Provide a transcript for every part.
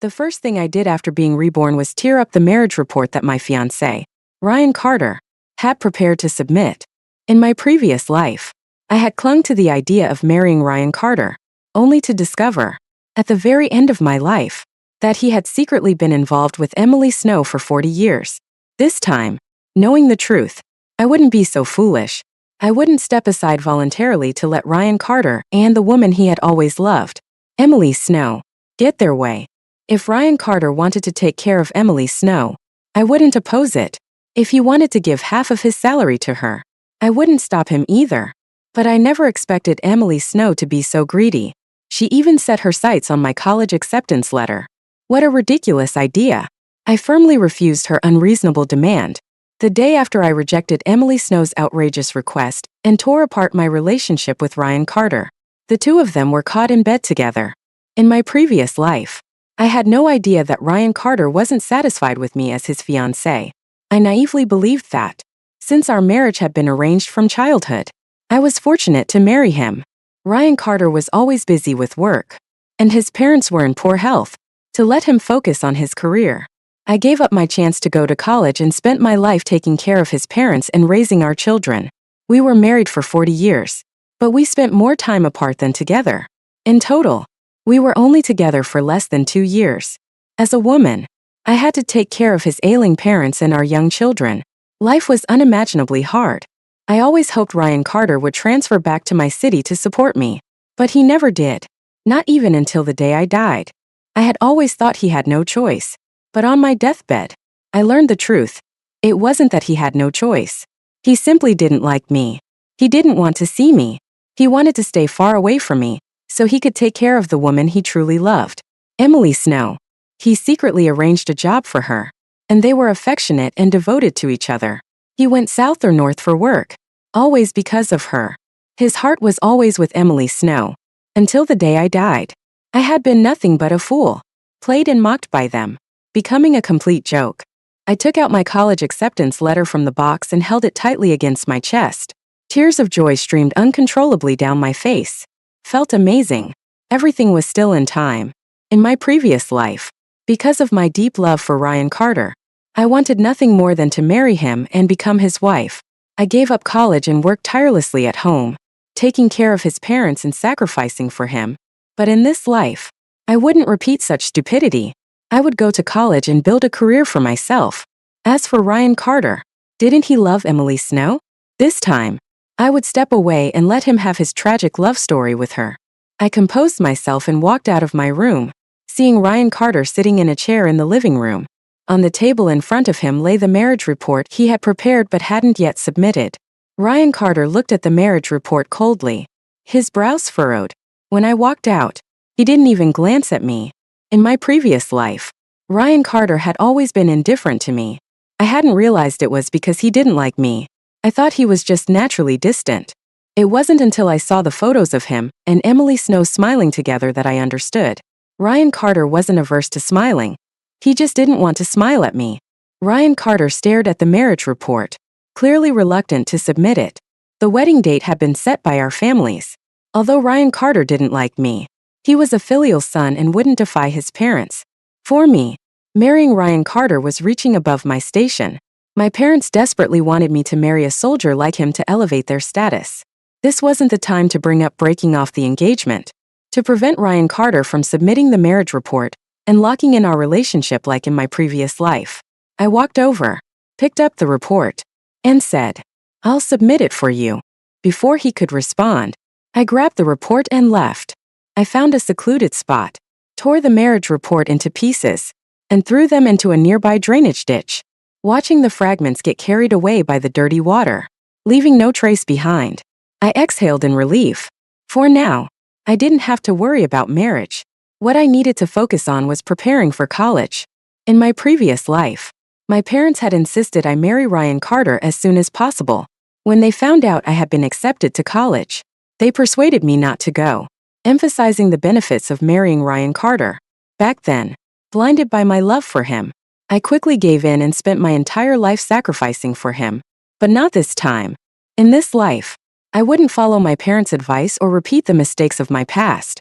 The first thing I did after being reborn was tear up the marriage report that my fiancé, Ryan Carter, had prepared to submit. In my previous life, I had clung to the idea of marrying Ryan Carter, only to discover, at the very end of my life, that he had secretly been involved with Emily Snow for 40 years. This time, knowing the truth, I wouldn't be so foolish. I wouldn't step aside voluntarily to let Ryan Carter and the woman he had always loved, Emily Snow, get their way. If Ryan Carter wanted to take care of Emily Snow, I wouldn't oppose it. If he wanted to give half of his salary to her, I wouldn't stop him either. But I never expected Emily Snow to be so greedy. She even set her sights on my college acceptance letter. What a ridiculous idea. I firmly refused her unreasonable demand. The day after I rejected Emily Snow's outrageous request and tore apart my relationship with Ryan Carter, the two of them were caught in bed together. In my previous life, I had no idea that Ryan Carter wasn't satisfied with me as his fiancé. I naively believed that, since our marriage had been arranged from childhood, I was fortunate to marry him. Ryan Carter was always busy with work, and his parents were in poor health. To let him focus on his career, I gave up my chance to go to college and spent my life taking care of his parents and raising our children. We were married for 40 years, but we spent more time apart than together. In total, we were only together for less than 2 years. As a woman, I had to take care of his ailing parents and our young children. Life was unimaginably hard. I always hoped Ryan Carter would transfer back to my city to support me, but he never did. Not even until the day I died. I had always thought he had no choice. But on my deathbed, I learned the truth. It wasn't that he had no choice. He simply didn't like me. He didn't want to see me. He wanted to stay far away from me, so he could take care of the woman he truly loved, Emily Snow. He secretly arranged a job for her, and they were affectionate and devoted to each other. He went south or north for work, always because of her. His heart was always with Emily Snow. Until the day I died, I had been nothing but a fool, played and mocked by them, becoming a complete joke. I took out my college acceptance letter from the box and held it tightly against my chest. Tears of joy streamed uncontrollably down my face. Felt amazing. Everything was still in time. In my previous life, because of my deep love for Ryan Carter, I wanted nothing more than to marry him and become his wife. I gave up college and worked tirelessly at home, taking care of his parents and sacrificing for him. But in this life, I wouldn't repeat such stupidity. I would go to college and build a career for myself. As for Ryan Carter, didn't he love Emily Snow? This time, I would step away and let him have his tragic love story with her. I composed myself and walked out of my room, seeing Ryan Carter sitting in a chair in the living room. On the table in front of him lay the marriage report he had prepared but hadn't yet submitted. Ryan Carter looked at the marriage report coldly, his brows furrowed. When I walked out, he didn't even glance at me. In my previous life, Ryan Carter had always been indifferent to me. I hadn't realized it was because he didn't like me. I thought he was just naturally distant. It wasn't until I saw the photos of him and Emily Snow smiling together that I understood. Ryan Carter wasn't averse to smiling. He just didn't want to smile at me. Ryan Carter stared at the marriage report, clearly reluctant to submit it. The wedding date had been set by our families. Although Ryan Carter didn't like me, he was a filial son and wouldn't defy his parents. For me, marrying Ryan Carter was reaching above my station. My parents desperately wanted me to marry a soldier like him to elevate their status. This wasn't the time to bring up breaking off the engagement. To prevent Ryan Carter from submitting the marriage report and locking in our relationship like in my previous life, I walked over, picked up the report, and said, "I'll submit it for you." Before he could respond, I grabbed the report and left. I found a secluded spot, tore the marriage report into pieces, and threw them into a nearby drainage ditch, watching the fragments get carried away by the dirty water, leaving no trace behind. I exhaled in relief. For now, I didn't have to worry about marriage. What I needed to focus on was preparing for college. In my previous life, my parents had insisted I marry Ryan Carter as soon as possible. When they found out I had been accepted to college, they persuaded me not to go, emphasizing the benefits of marrying Ryan Carter. Back then, blinded by my love for him, I quickly gave in and spent my entire life sacrificing for him. But not this time. In this life, I wouldn't follow my parents' advice or repeat the mistakes of my past.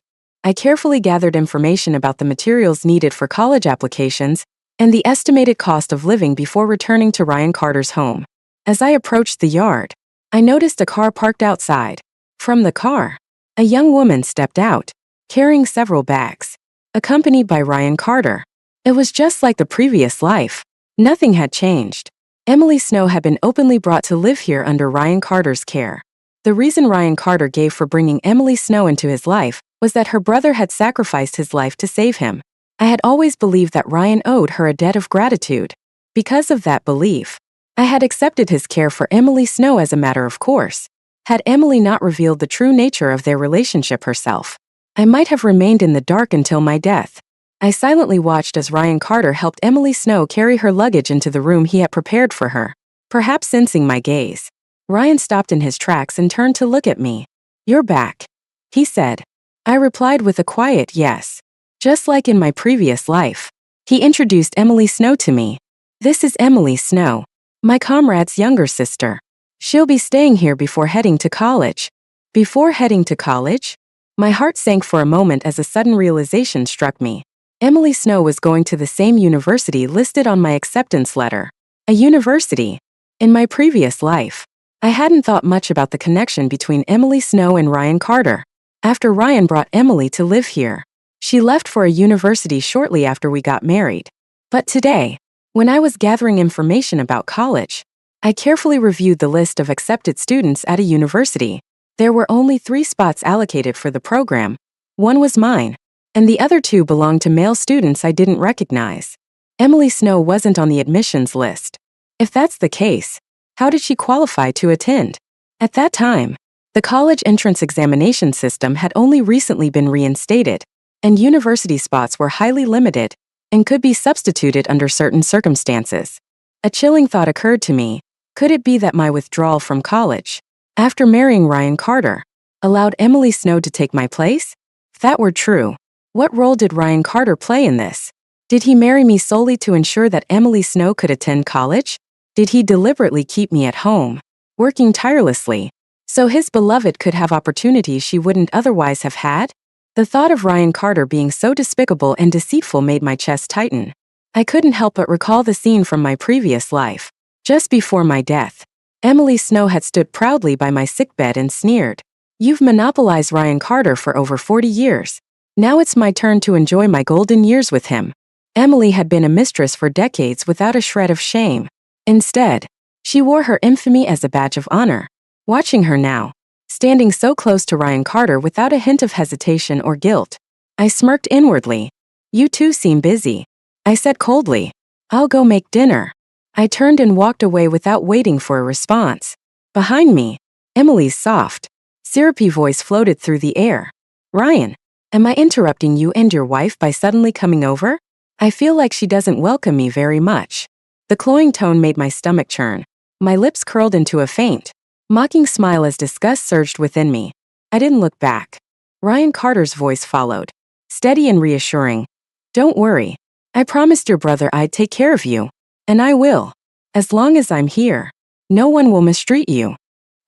I carefully gathered information about the materials needed for college applications and the estimated cost of living before returning to Ryan Carter's home. As I approached the yard, I noticed a car parked outside. From the car, a young woman stepped out, carrying several bags, accompanied by Ryan Carter. It was just like the previous life. Nothing had changed. Emily Snow had been openly brought to live here under Ryan Carter's care. The reason Ryan Carter gave for bringing Emily Snow into his life was that her brother had sacrificed his life to save him. I had always believed that Ryan owed her a debt of gratitude. Because of that belief, I had accepted his care for Emily Snow as a matter of course. Had Emily not revealed the true nature of their relationship herself, I might have remained in the dark until my death. I silently watched as Ryan Carter helped Emily Snow carry her luggage into the room he had prepared for her. Perhaps sensing my gaze, Ryan stopped in his tracks and turned to look at me. "You're back," he said. I replied with a quiet yes. Just like in my previous life, he introduced Emily Snow to me. "This is Emily Snow, my comrade's younger sister. She'll be staying here before heading to college." Before heading to college? My heart sank for a moment as a sudden realization struck me. Emily Snow was going to the same university listed on my acceptance letter. A university. In my previous life, I hadn't thought much about the connection between Emily Snow and Ryan Carter. After Ryan brought Emily to live here, she left for a university shortly after we got married. But today, when I was gathering information about college, I carefully reviewed the list of accepted students at a university. There were only 3 spots allocated for the program. One was mine, and the other 2 belonged to male students I didn't recognize. Emily Snow wasn't on the admissions list. If that's the case, how did she qualify to attend? At that time, the college entrance examination system had only recently been reinstated, and university spots were highly limited and could be substituted under certain circumstances. A chilling thought occurred to me. Could it be that my withdrawal from college, after marrying Ryan Carter, allowed Emily Snow to take my place? If that were true, what role did Ryan Carter play in this? Did he marry me solely to ensure that Emily Snow could attend college? Did he deliberately keep me at home, working tirelessly, so his beloved could have opportunities she wouldn't otherwise have had? The thought of Ryan Carter being so despicable and deceitful made my chest tighten. I couldn't help but recall the scene from my previous life. Just before my death, Emily Snow had stood proudly by my sickbed and sneered, "You've monopolized Ryan Carter for over 40 years. Now it's my turn to enjoy my golden years with him." Emily had been a mistress for decades without a shred of shame. Instead, she wore her infamy as a badge of honor. Watching her now, standing so close to Ryan Carter without a hint of hesitation or guilt, I smirked inwardly. "You two seem busy," I said coldly. "I'll go make dinner." I turned and walked away without waiting for a response. Behind me, Emily's soft, syrupy voice floated through the air. "Ryan, am I interrupting you and your wife by suddenly coming over? I feel like she doesn't welcome me very much." The cloying tone made my stomach churn. My lips curled into a faint, mocking smile as disgust surged within me. I didn't look back. Ryan Carter's voice followed, steady and reassuring. "Don't worry. I promised your brother I'd take care of you. And I will. As long as I'm here, no one will mistreat you."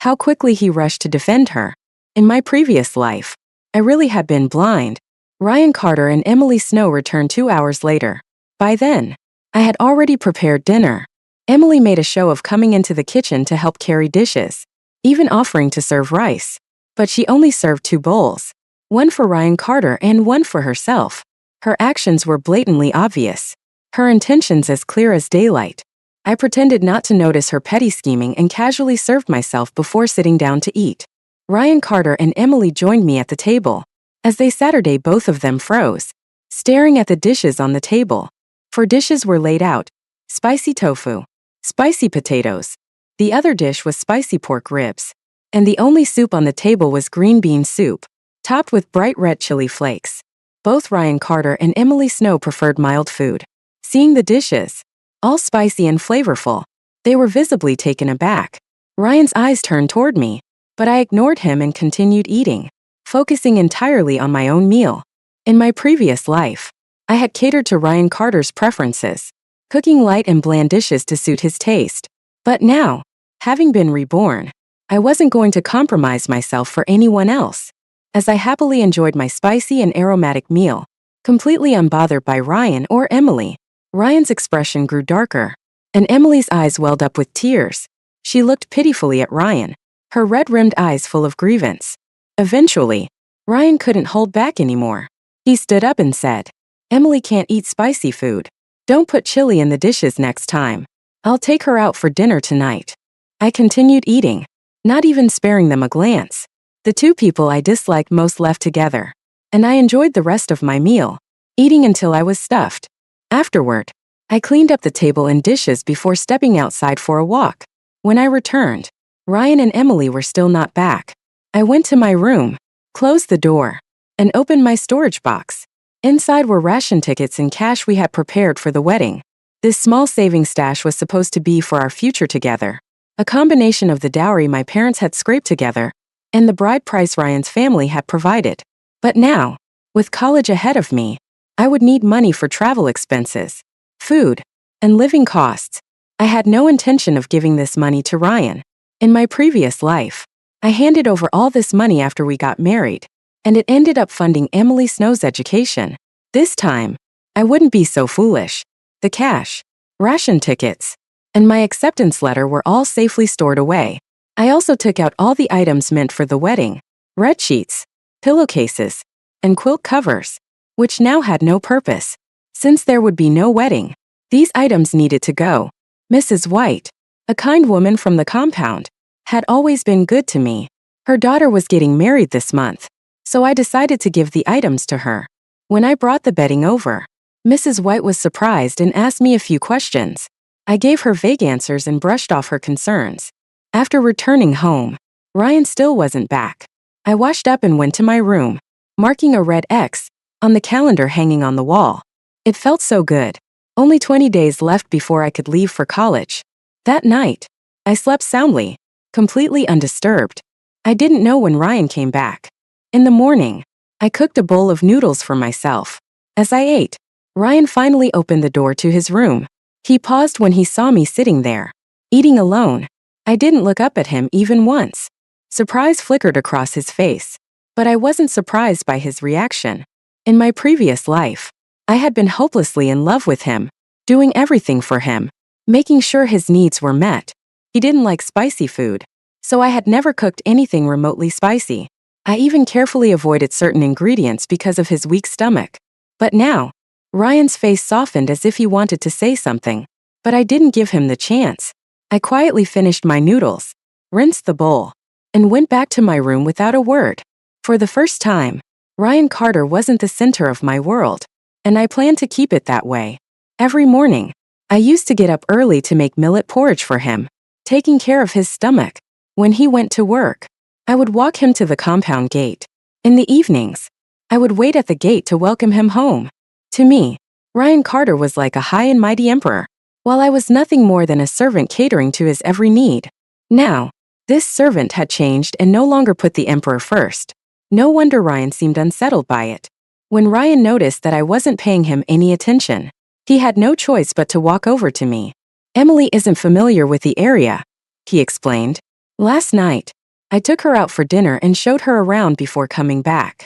How quickly he rushed to defend her. In my previous life, I really had been blind. Ryan Carter and Emily Snow returned 2 hours later. By then, I had already prepared dinner. Emily made a show of coming into the kitchen to help carry dishes, even offering to serve rice. But she only served 2 bowls, one for Ryan Carter and one for herself. Her actions were blatantly obvious, her intentions as clear as daylight. I pretended not to notice her petty scheming and casually served myself before sitting down to eat. Ryan Carter and Emily joined me at the table. As they sat, both of them froze, staring at the dishes on the table. 4 dishes were laid out: spicy tofu, spicy potatoes. The other dish was spicy pork ribs. And the only soup on the table was green bean soup, topped with bright red chili flakes. Both Ryan Carter and Emily Snow preferred mild food. Seeing the dishes, all spicy and flavorful, they were visibly taken aback. Ryan's eyes turned toward me, but I ignored him and continued eating, focusing entirely on my own meal. In my previous life, I had catered to Ryan Carter's preferences, cooking light and bland dishes to suit his taste. But now, having been reborn, I wasn't going to compromise myself for anyone else. as I happily enjoyed my spicy and aromatic meal, completely unbothered by Ryan or Emily. Ryan's expression grew darker, and Emily's eyes welled up with tears. She looked pitifully at Ryan, her red-rimmed eyes full of grievance. Eventually, Ryan couldn't hold back anymore. He stood up and said, "Emily can't eat spicy food. Don't put chili in the dishes next time. I'll take her out for dinner tonight." I continued eating, not even sparing them a glance. The two people I disliked most left together, and I enjoyed the rest of my meal, eating until I was stuffed. Afterward, I cleaned up the table and dishes before stepping outside for a walk. When I returned, Ryan and Emily were still not back. I went to my room, closed the door, and opened my storage box. Inside were ration tickets and cash we had prepared for the wedding. This small saving stash was supposed to be for our future together, a combination of the dowry my parents had scraped together and the bride price Ryan's family had provided. But now, with college ahead of me, I would need money for travel expenses, food, and living costs. I had no intention of giving this money to Ryan. In my previous life, I handed over all this money after we got married, and it ended up funding Emily Snow's education. This time, I wouldn't be so foolish. The cash, ration tickets, and my acceptance letter were all safely stored away. I also took out all the items meant for the wedding: red sheets, pillowcases, and quilt covers, which now had no purpose. Since there would be no wedding, these items needed to go. Mrs. White, a kind woman from the compound, had always been good to me. Her daughter was getting married this month, so I decided to give the items to her. When I brought the bedding over, Mrs. White was surprised and asked me a few questions. I gave her vague answers and brushed off her concerns. After returning home, Ryan still wasn't back. I washed up and went to my room, marking a red X on the calendar hanging on the wall. It felt so good. Only 20 days left before I could leave for college. That night, I slept soundly, completely undisturbed. I didn't know when Ryan came back. In the morning, I cooked a bowl of noodles for myself. As I ate, Ryan finally opened the door to his room. He paused when he saw me sitting there, eating alone. I didn't look up at him even once. Surprise flickered across his face, but I wasn't surprised by his reaction. In my previous life, I had been hopelessly in love with him, doing everything for him, making sure his needs were met. He didn't like spicy food, so I had never cooked anything remotely spicy. I even carefully avoided certain ingredients because of his weak stomach. But now, Ryan's face softened as if he wanted to say something, but I didn't give him the chance. I quietly finished my noodles, rinsed the bowl, and went back to my room without a word. For the first time, Ryan Carter wasn't the center of my world, and I planned to keep it that way. Every morning, I used to get up early to make millet porridge for him, taking care of his stomach. When he went to work, I would walk him to the compound gate. In the evenings, I would wait at the gate to welcome him home. To me, Ryan Carter was like a high and mighty emperor, while I was nothing more than a servant catering to his every need. Now, this servant had changed and no longer put the emperor first. No wonder Ryan seemed unsettled by it. When Ryan noticed that I wasn't paying him any attention, he had no choice but to walk over to me. "Emily isn't familiar with the area," he explained. "Last night, I took her out for dinner and showed her around before coming back."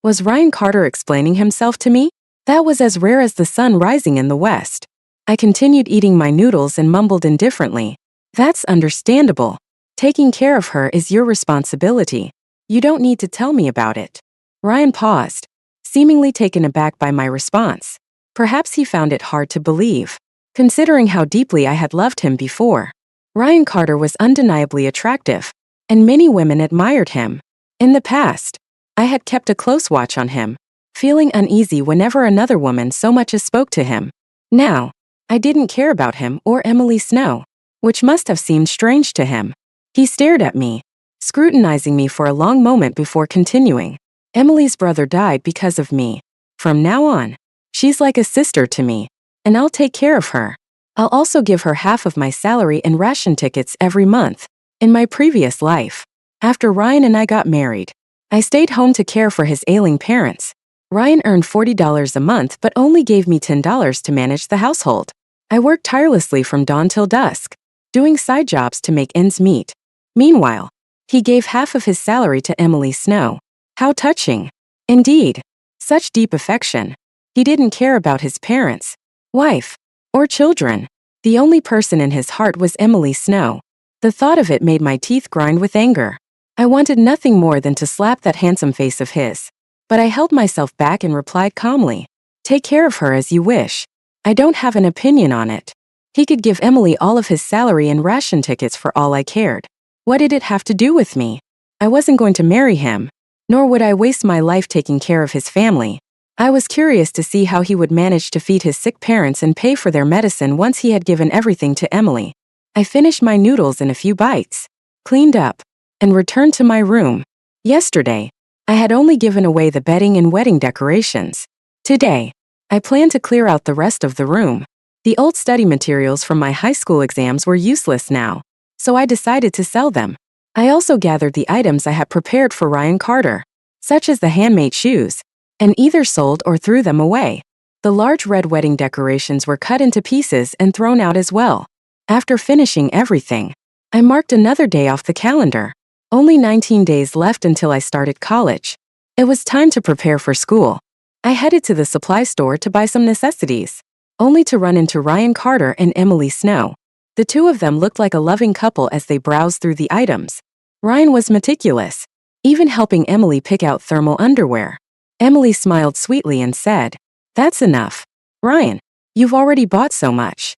Was Ryan Carter explaining himself to me? That was as rare as the sun rising in the west. I continued eating my noodles and mumbled indifferently, "That's understandable. Taking care of her is your responsibility. You don't need to tell me about it." Ryan paused, seemingly taken aback by my response. Perhaps he found it hard to believe, considering how deeply I had loved him before. Ryan Carter was undeniably attractive, and many women admired him. In the past, I had kept a close watch on him, feeling uneasy whenever another woman so much as spoke to him. Now, I didn't care about him or Emily Snow, which must have seemed strange to him. He stared at me, scrutinizing me for a long moment before continuing. "Emily's brother died because of me. From now on, she's like a sister to me, and I'll take care of her. I'll also give her half of my salary and ration tickets every month." In my previous life, after Ryan and I got married, I stayed home to care for his ailing parents. Ryan earned $40 a month but only gave me $10 to manage the household. I worked tirelessly from dawn till dusk, doing side jobs to make ends meet. Meanwhile, he gave half of his salary to Emily Snow. How touching. Indeed. Such deep affection. He didn't care about his parents, wife, or children. The only person in his heart was Emily Snow. The thought of it made my teeth grind with anger. I wanted nothing more than to slap that handsome face of his. But I held myself back and replied calmly, "Take care of her as you wish. I don't have an opinion on it." He could give Emily all of his salary and ration tickets for all I cared. What did it have to do with me? I wasn't going to marry him, nor would I waste my life taking care of his family. I was curious to see how he would manage to feed his sick parents and pay for their medicine once he had given everything to Emily. I finished my noodles in a few bites, cleaned up, and returned to my room. Yesterday, I had only given away the bedding and wedding decorations. Today, I planned to clear out the rest of the room. The old study materials from my high school exams were useless now, so I decided to sell them. I also gathered the items I had prepared for Ryan Carter, such as the handmade shoes, and either sold or threw them away. The large red wedding decorations were cut into pieces and thrown out as well. After finishing everything, I marked another day off the calendar. Only 19 days left until I started college. It was time to prepare for school. I headed to the supply store to buy some necessities, only to run into Ryan Carter and Emily Snow. The two of them looked like a loving couple as they browsed through the items. Ryan was meticulous, even helping Emily pick out thermal underwear. Emily smiled sweetly and said, "That's enough. Ryan, you've already bought so much.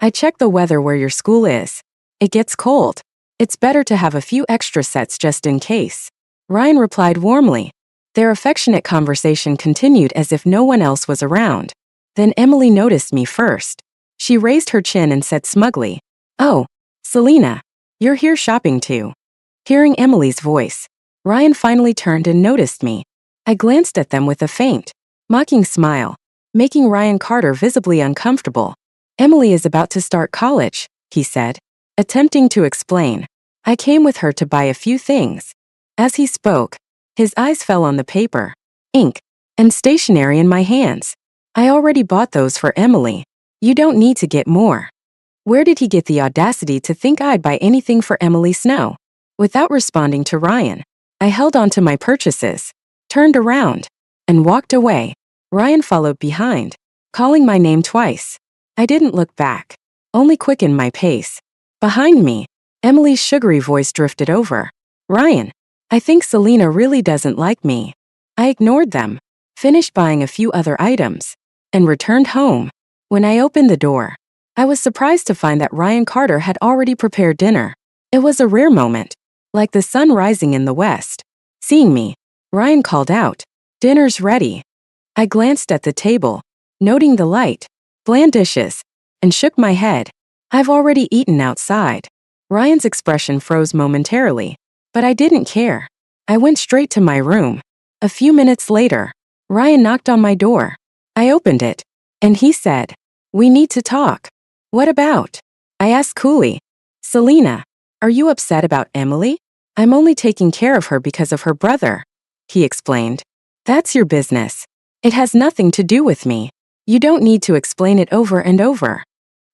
I checked the weather where your school is. It gets cold. It's better to have a few extra sets just in case." Ryan replied warmly. Their affectionate conversation continued as if no one else was around. Then Emily noticed me first. She raised her chin and said smugly, "Oh, Selena, you're here shopping too." Hearing Emily's voice, Ryan finally turned and noticed me. I glanced at them with a faint, mocking smile, making Ryan Carter visibly uncomfortable. "Emily is about to start college," he said, attempting to explain. "I came with her to buy a few things." As he spoke, his eyes fell on the paper, ink, and stationery in my hands. "I already bought those for Emily. You don't need to get more." Where did he get the audacity to think I'd buy anything for Emily Snow? Without responding to Ryan, I held on to my purchases, turned around, and walked away. Ryan followed behind, calling my name twice. I didn't look back, only quickened my pace. Behind me, Emily's sugary voice drifted over. "Ryan, I think Selena really doesn't like me." I ignored them, finished buying a few other items, and returned home. When I opened the door, I was surprised to find that Ryan Carter had already prepared dinner. It was a rare moment, like the sun rising in the west. Seeing me, Ryan called out, "Dinner's ready." I glanced at the table, noting the light, bland dishes, and shook my head. "I've already eaten outside." Ryan's expression froze momentarily, but I didn't care. I went straight to my room. A few minutes later, Ryan knocked on my door. I opened it, and he said, "We need to talk." "What about?" I asked coolly. "Selena, are you upset about Emily?" "I'm only taking care of her because of her brother," he explained. "That's your business. It has nothing to do with me. You don't need to explain it over and over."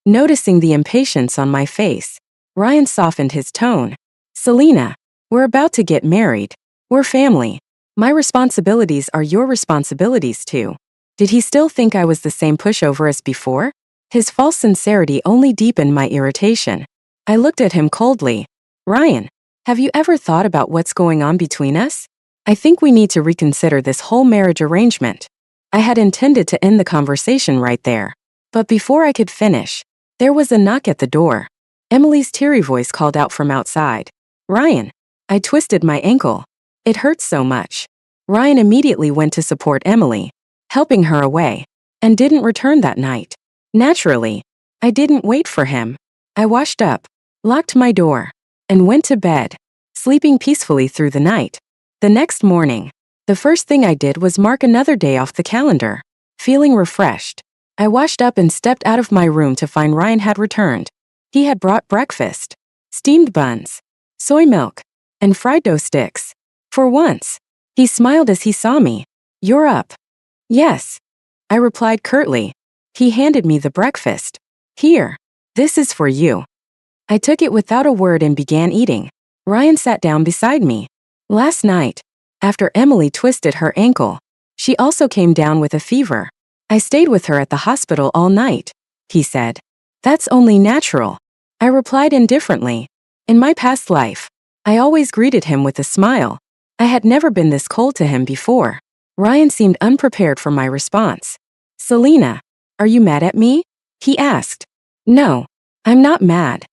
Noticing the impatience on my face, Ryan softened his tone. "Selena, we're about to get married. We're family. My responsibilities are your responsibilities too." Did he still think I was the same pushover as before? His false sincerity only deepened my irritation. I looked at him coldly. "Ryan, have you ever thought about what's going on between us? I think we need to reconsider this whole marriage arrangement." I had intended to end the conversation right there. But before I could finish, there was a knock at the door. Emily's teary voice called out from outside, "Ryan." I twisted my ankle. It hurt so much. Ryan immediately went to support Emily, helping her away, and didn't return that night. Naturally, I didn't wait for him. I washed up, locked my door, and went to bed, sleeping peacefully through the night. The next morning, the first thing I did was mark another day off the calendar. Feeling refreshed, I washed up and stepped out of my room to find Ryan had returned. He had brought breakfast, steamed buns, soy milk, and fried dough sticks. For once, he smiled as he saw me. "You're up." "Yes," I replied curtly. He handed me the breakfast. "Here, this is for you." I took it without a word and began eating. Ryan sat down beside me. "Last night, after Emily twisted her ankle. She also came down with a fever. I stayed with her at the hospital all night, he said. That's only natural. I replied indifferently. In my past life, I always greeted him with a smile. I had never been this cold to him before. Ryan seemed unprepared for my response. Selena, are you mad at me? He asked. No, I'm not mad,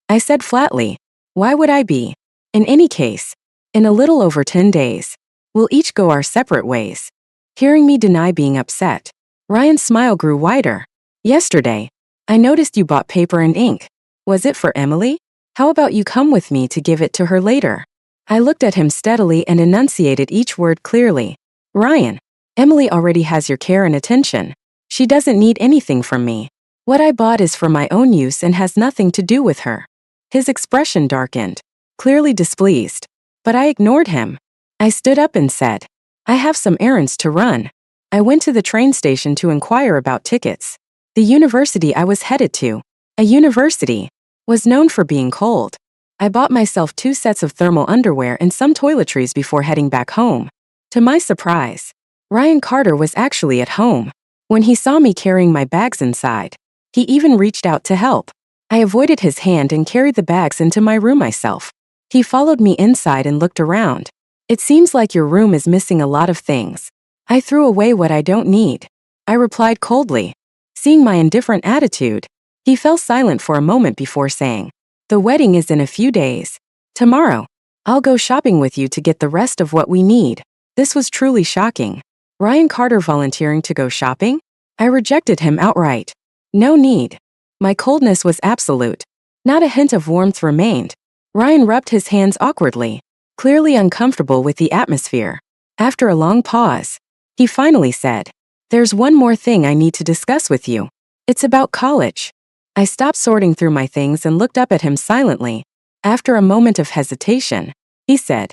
I said flatly. Why would I be? In any case, in a little over 10 days, we'll each go our separate ways. Hearing me deny being upset, Ryan's smile grew wider. Yesterday, I noticed you bought paper and ink. Was it for Emily? How about you come with me to give it to her later? I looked at him steadily and enunciated each word clearly. Ryan, Emily already has your care and attention. She doesn't need anything from me. What I bought is for my own use and has nothing to do with her. His expression darkened, clearly displeased. But I ignored him. I stood up and said, I have some errands to run. I went to the train station to inquire about tickets. The university I was headed to, a university, was known for being cold. I bought myself 2 sets of thermal underwear and some toiletries before heading back home. To my surprise, Ryan Carter was actually at home. When he saw me carrying my bags inside, he even reached out to help. I avoided his hand and carried the bags into my room myself. He followed me inside and looked around. It seems like your room is missing a lot of things. I threw away what I don't need, I replied coldly. Seeing my indifferent attitude, he fell silent for a moment before saying, The wedding is in a few days. Tomorrow, I'll go shopping with you to get the rest of what we need. This was truly shocking. Ryan Carter volunteering to go shopping? I rejected him outright. No need. My coldness was absolute. Not a hint of warmth remained. Ryan rubbed his hands awkwardly, clearly uncomfortable with the atmosphere. After a long pause, he finally said, There's one more thing I need to discuss with you. It's about college. I stopped sorting through my things and looked up at him silently. After a moment of hesitation, he said,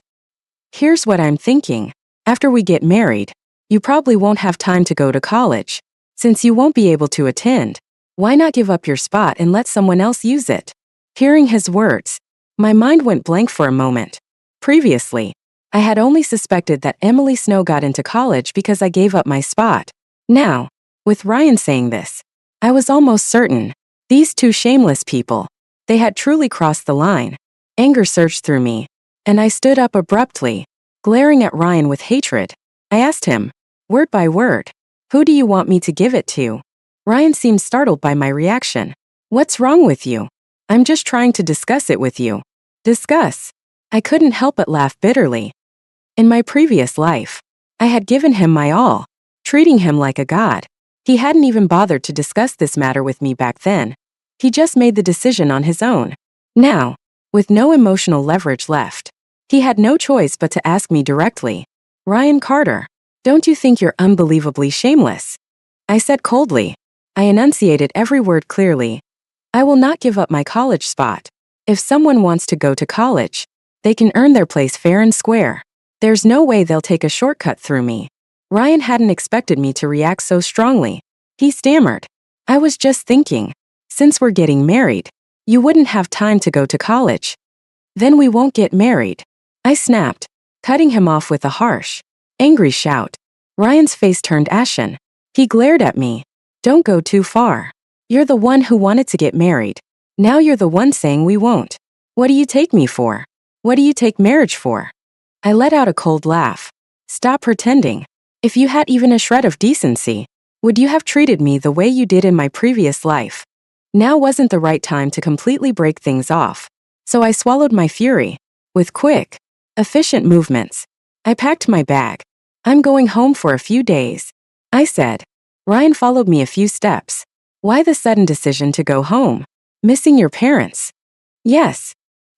Here's what I'm thinking. After we get married, you probably won't have time to go to college. Since you won't be able to attend, why not give up your spot and let someone else use it? Hearing his words, my mind went blank for a moment. Previously, I had only suspected that Emily Snow got into college because I gave up my spot. Now, with Ryan saying this, I was almost certain. These 2 shameless people, they had truly crossed the line. Anger surged through me, and I stood up abruptly, glaring at Ryan with hatred. I asked him, word by word, Who do you want me to give it to? Ryan seemed startled by my reaction. What's wrong with you? I'm just trying to discuss it with you. Discuss? I couldn't help but laugh bitterly. In my previous life, I had given him my all, treating him like a god. He hadn't even bothered to discuss this matter with me back then. He just made the decision on his own. Now, with no emotional leverage left, he had no choice but to ask me directly, Ryan Carter, don't you think you're unbelievably shameless? I said coldly. I enunciated every word clearly. I will not give up my college spot. If someone wants to go to college, they can earn their place fair and square. There's no way they'll take a shortcut through me. Ryan hadn't expected me to react so strongly. He stammered. I was just thinking, since we're getting married, you wouldn't have time to go to college. Then we won't get married. I snapped, cutting him off with a harsh, angry shout. Ryan's face turned ashen. He glared at me. Don't go too far. You're the one who wanted to get married. Now you're the one saying we won't. What do you take me for? What do you take marriage for? I let out a cold laugh. Stop pretending. If you had even a shred of decency, would you have treated me the way you did in my previous life? Now wasn't the right time to completely break things off, so I swallowed my fury. With quick, efficient movements, I packed my bag. I'm going home for a few days, I said. Ryan followed me a few steps. Why the sudden decision to go home? Missing your parents? Yes,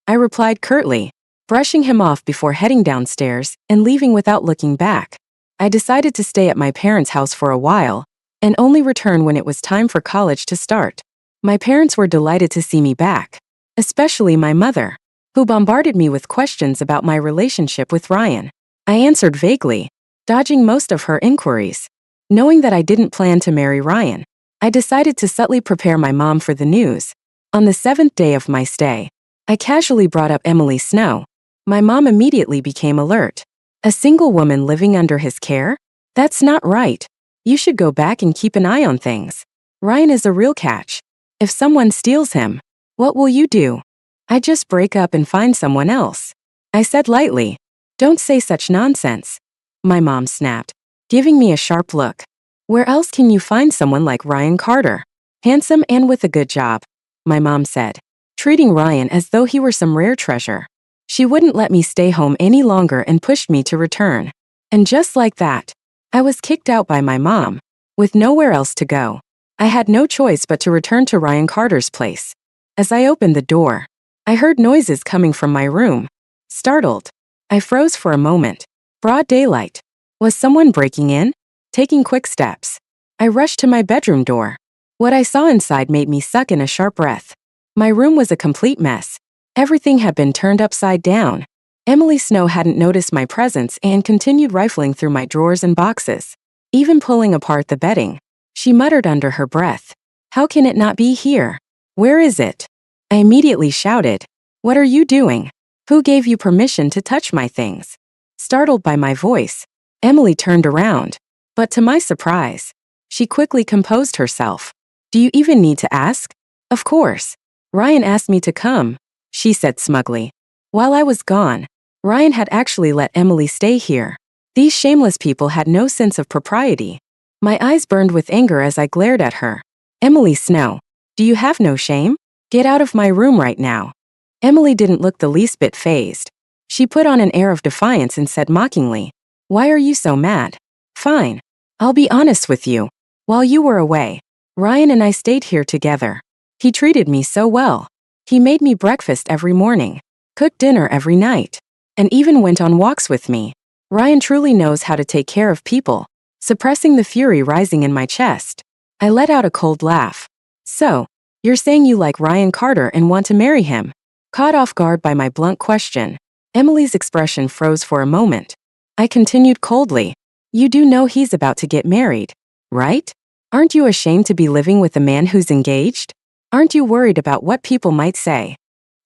I replied curtly, brushing him off before heading downstairs and leaving without looking back. I decided to stay at my parents' house for a while and only return when it was time for college to start. My parents were delighted to see me back, especially my mother, who bombarded me with questions about my relationship with Ryan. I answered vaguely, dodging most of her inquiries. Knowing that I didn't plan to marry Ryan, I decided to subtly prepare my mom for the news. On the 7th day of my stay, I casually brought up Emily Snow. My mom immediately became alert. A single woman living under his care? That's not right. You should go back and keep an eye on things. Ryan is a real catch. If someone steals him, what will you do? I just break up and find someone else. I said lightly. Don't say such nonsense. My mom snapped, giving me a sharp look. Where else can you find someone like Ryan Carter? Handsome and with a good job, my mom said, treating Ryan as though he were some rare treasure. She wouldn't let me stay home any longer and pushed me to return. And just like that, I was kicked out by my mom, with nowhere else to go. I had no choice but to return to Ryan Carter's place. As I opened the door, I heard noises coming from my room. Startled, I froze for a moment. Broad daylight. Was someone breaking in? Taking quick steps, I rushed to my bedroom door. What I saw inside made me suck in a sharp breath. My room was a complete mess. Everything had been turned upside down. Emily Snow hadn't noticed my presence and continued rifling through my drawers and boxes, even pulling apart the bedding. She muttered under her breath, "How can it not be here? Where is it?" I immediately shouted, "What are you doing? Who gave you permission to touch my things?" Startled by my voice, Emily turned around. But to my surprise, she quickly composed herself. "Do you even need to ask?" "Of course. Ryan asked me to come," she said smugly. While I was gone, Ryan had actually let Emily stay here. These shameless people had no sense of propriety. My eyes burned with anger as I glared at her. "Emily Snow, do you have no shame? Get out of my room right now." Emily didn't look the least bit fazed. She put on an air of defiance and said mockingly, "Why are you so mad? Fine. I'll be honest with you. While you were away, Ryan and I stayed here together. He treated me so well. He made me breakfast every morning, cooked dinner every night, and even went on walks with me. Ryan truly knows how to take care of people." Suppressing the fury rising in my chest, I let out a cold laugh. "So, you're saying you like Ryan Carter and want to marry him?" Caught off guard by my blunt question, Emily's expression froze for a moment. I continued coldly, "You do know he's about to get married, right? Aren't you ashamed to be living with a man who's engaged? Aren't you worried about what people might say?"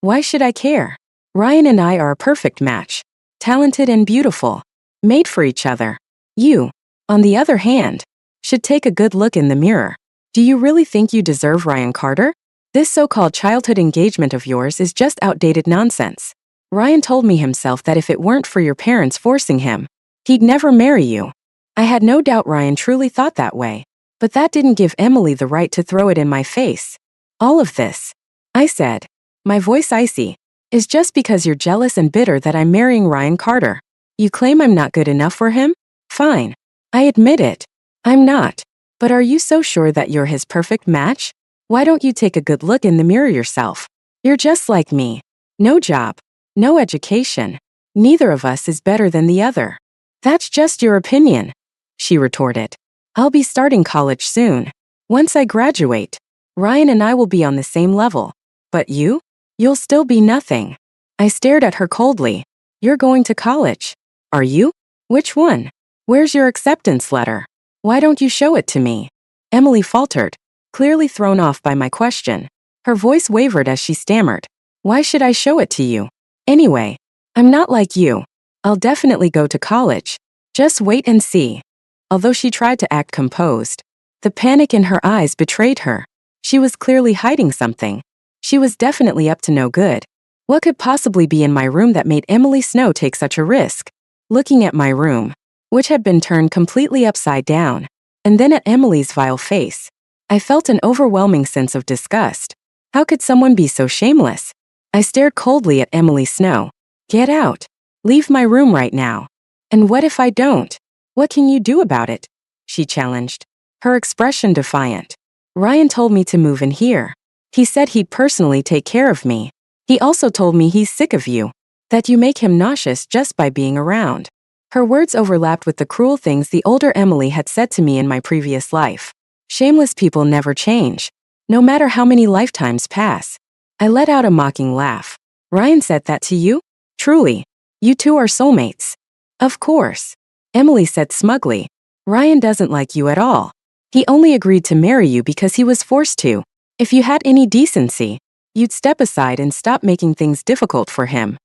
"Why should I care? Ryan and I are a perfect match. Talented and beautiful. Made for each other. You, on the other hand, should take a good look in the mirror. Do you really think you deserve Ryan Carter? This so-called childhood engagement of yours is just outdated nonsense. Ryan told me himself that if it weren't for your parents forcing him, he'd never marry you." I had no doubt Ryan truly thought that way, but that didn't give Emily the right to throw it in my face. "All of this," I said, my voice icy, "is just because you're jealous and bitter that I'm marrying Ryan Carter. You claim I'm not good enough for him? Fine. I admit it. I'm not. But are you so sure that you're his perfect match? Why don't you take a good look in the mirror yourself? You're just like me. No job. No education. Neither of us is better than the other." "That's just your opinion," she retorted. "I'll be starting college soon. Once I graduate, Ryan and I will be on the same level. But you? You'll still be nothing." I stared at her coldly. "You're going to college. Are you? Which one? Where's your acceptance letter? Why don't you show it to me?" Emily faltered, clearly thrown off by my question. Her voice wavered as she stammered, "Why should I show it to you? Anyway, I'm not like you. I'll definitely go to college. Just wait and see." Although she tried to act composed, the panic in her eyes betrayed her. She was clearly hiding something. She was definitely up to no good. What could possibly be in my room that made Emily Snow take such a risk? Looking at my room, which had been turned completely upside down, and then at Emily's vile face, I felt an overwhelming sense of disgust. How could someone be so shameless? I stared coldly at Emily Snow. "Get out. Leave my room right now." "And what if I don't? What can you do about it?" she challenged, her expression defiant. "Ryan told me to move in here. He said he'd personally take care of me. He also told me he's sick of you, that you make him nauseous just by being around." Her words overlapped with the cruel things the older Emily had said to me in my previous life. Shameless people never change, no matter how many lifetimes pass. I let out a mocking laugh. "Ryan said that to you? Truly, you two are soulmates." "Of course," Emily said smugly. "Ryan doesn't like you at all. He only agreed to marry you because he was forced to. If you had any decency, you'd step aside and stop making things difficult for him."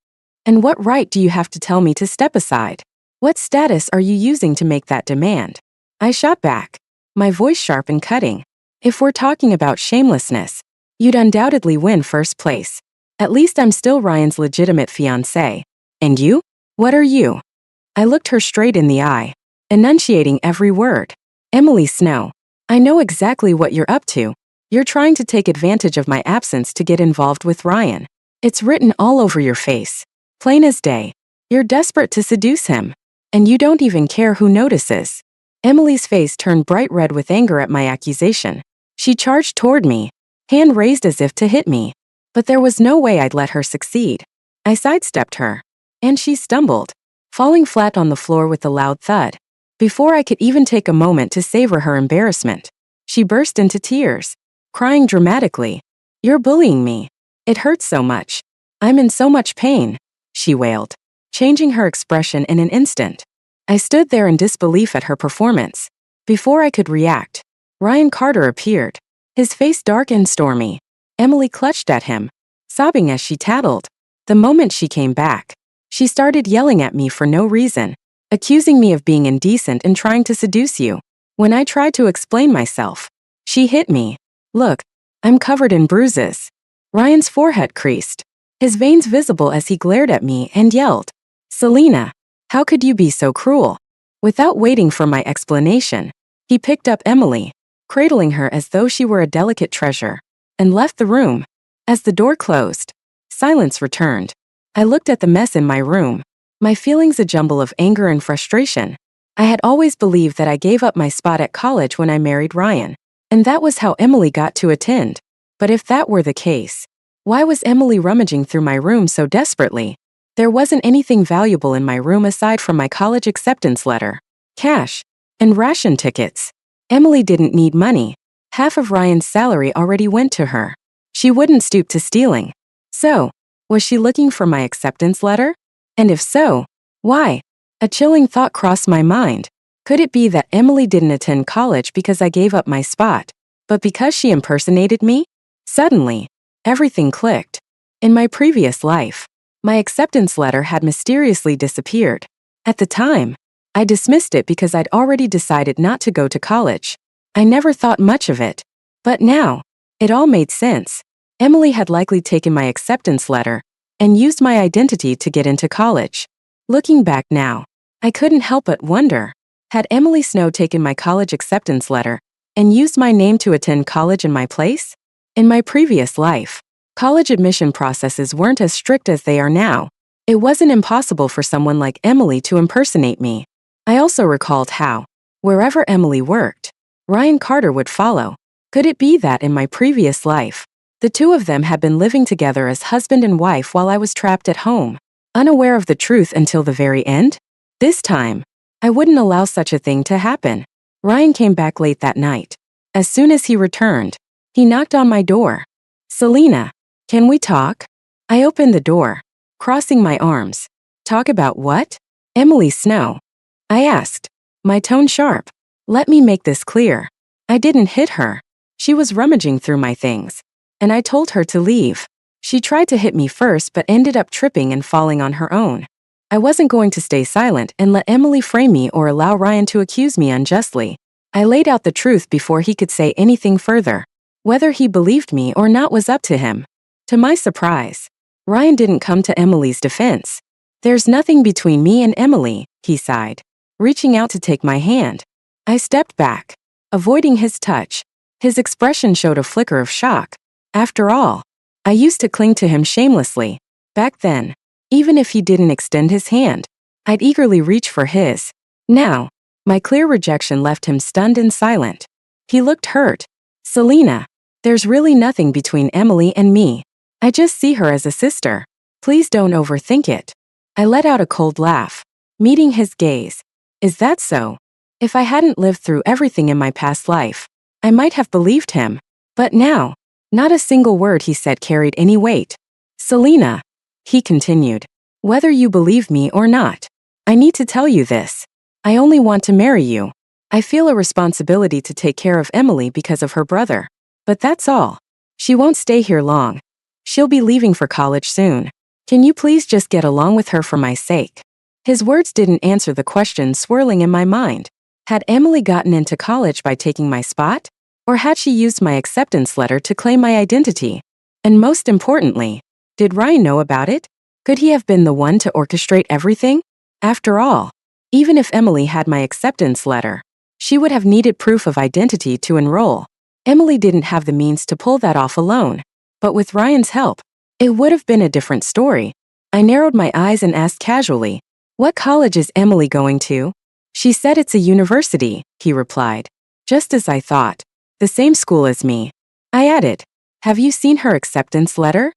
"And what right do you have to tell me to step aside? What status are you using to make that demand? I shot back, my voice sharp and cutting. If we're talking about shamelessness, you'd undoubtedly win first place. At least I'm still Ryan's legitimate fiancé. And you? What are you? I looked her straight in the eye, enunciating every word. Emily Snow, I know exactly what you're up to. You're trying to take advantage of my absence to get involved with Ryan. It's written all over your face. Plain as day. You're desperate to seduce him. And you don't even care who notices. Emily's face turned bright red with anger at my accusation. She charged toward me, hand raised as if to hit me. But there was no way I'd let her succeed. I sidestepped her, and she stumbled, falling flat on the floor with a loud thud. Before I could even take a moment to savor her embarrassment, she burst into tears, crying dramatically. You're bullying me. It hurts so much. I'm in so much pain, she wailed, changing her expression in an instant. I stood there in disbelief at her performance. Before I could react, Ryan Carter appeared, his face dark and stormy. Emily clutched at him, sobbing as she tattled. The moment she came back, she started yelling at me for no reason, accusing me of being indecent and trying to seduce you. When I tried to explain myself, she hit me. Look, I'm covered in bruises. Ryan's forehead creased, his veins visible as he glared at me and yelled, Selena, how could you be so cruel? Without waiting for my explanation, he picked up Emily, cradling her as though she were a delicate treasure, and left the room. As the door closed, silence returned. I looked at the mess in my room, my feelings a jumble of anger and frustration. I had always believed that I gave up my spot at college when I married Ryan, and that was how Emily got to attend. But if that were the case, why was Emily rummaging through my room so desperately? There wasn't anything valuable in my room aside from my college acceptance letter, cash, and ration tickets. Emily didn't need money. Half of Ryan's salary already went to her. She wouldn't stoop to stealing. So, was she looking for my acceptance letter? And if so, why? A chilling thought crossed my mind. Could it be that Emily didn't attend college because I gave up my spot, but because she impersonated me? Suddenly, everything clicked. In my previous life, my acceptance letter had mysteriously disappeared. At the time, I dismissed it because I'd already decided not to go to college. I never thought much of it. But now, it all made sense. Emily had likely taken my acceptance letter and used my identity to get into college. Looking back now, I couldn't help but wonder, had Emily Snow taken my college acceptance letter and used my name to attend college in my place? In my previous life, college admission processes weren't as strict as they are now. It wasn't impossible for someone like Emily to impersonate me. I also recalled how, wherever Emily worked, Ryan Carter would follow. Could it be that in my previous life, the two of them had been living together as husband and wife while I was trapped at home, unaware of the truth until the very end? This time, I wouldn't allow such a thing to happen. Ryan came back late that night. As soon as he returned, he knocked on my door. Selena, can we talk? I opened the door, crossing my arms. Talk about what? Emily Snow, I asked, my tone sharp. Let me make this clear. I didn't hit her. She was rummaging through my things, and I told her to leave. She tried to hit me first but ended up tripping and falling on her own. I wasn't going to stay silent and let Emily frame me or allow Ryan to accuse me unjustly. I laid out the truth before he could say anything further. Whether he believed me or not was up to him. To my surprise, Ryan didn't come to Emily's defense. There's nothing between me and Emily, he sighed, reaching out to take my hand. I stepped back, avoiding his touch. His expression showed a flicker of shock. After all, I used to cling to him shamelessly. Back then, even if he didn't extend his hand, I'd eagerly reach for his. Now, my clear rejection left him stunned and silent. He looked hurt. Selena, there's really nothing between Emily and me. I just see her as a sister. Please don't overthink it. I let out a cold laugh, meeting his gaze. Is that so? If I hadn't lived through everything in my past life, I might have believed him. But now, not a single word he said carried any weight. Selena, he continued, whether you believe me or not, I need to tell you this. I only want to marry you. I feel a responsibility to take care of Emily because of her brother. But that's all. She won't stay here long. She'll be leaving for college soon. Can you please just get along with her for my sake? His words didn't answer the question swirling in my mind. Had Emily gotten into college by taking my spot? Or had she used my acceptance letter to claim my identity? And most importantly, did Ryan know about it? Could he have been the one to orchestrate everything? After all, even if Emily had my acceptance letter, she would have needed proof of identity to enroll. Emily didn't have the means to pull that off alone. But with Ryan's help, it would have been a different story. I narrowed my eyes and asked casually, "What college is Emily going to?" "She said it's a university," he replied. "Just as I thought. The same school as me." I added, "Have you seen her acceptance letter?"